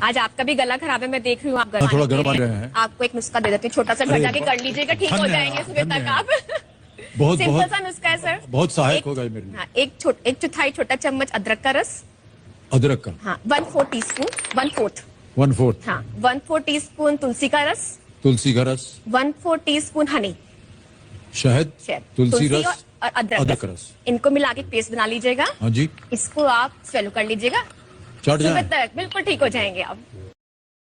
आज आपका भी गला खराब है, मैं देख रही हूँ आप थोड़ा गर्म आ रहे हैं। आपको एक नुस्खा दे देती हूँ, छोटा सा घर जाके कर लीजिएगा, ठीक हो जाएंगे सुबह तक आप। बहुत सिंपल बहुत सा नुस्खा है सर, बहुत सहायक होगा ये मेरे लिए। हाँ, एक चौथाई छोटा चम्मच अदरक का रस, अदरक का हाँ 1/4 टीस्पून, 1/4, 1/4, हाँ 1/4 टीस्पून तुलसी का रस, तुलसी का रस, 1/4 टीस्पून हनी, शहद, तुलसी रस और अदरक अदरक रस। इनको मिला के पेस्ट बना लीजिएगा। हाँ जी, इसको आप स्वेलो कर लीजिएगा, चढ़ सुबह जाए। तक बिल्कुल ठीक हो जाएंगे आप।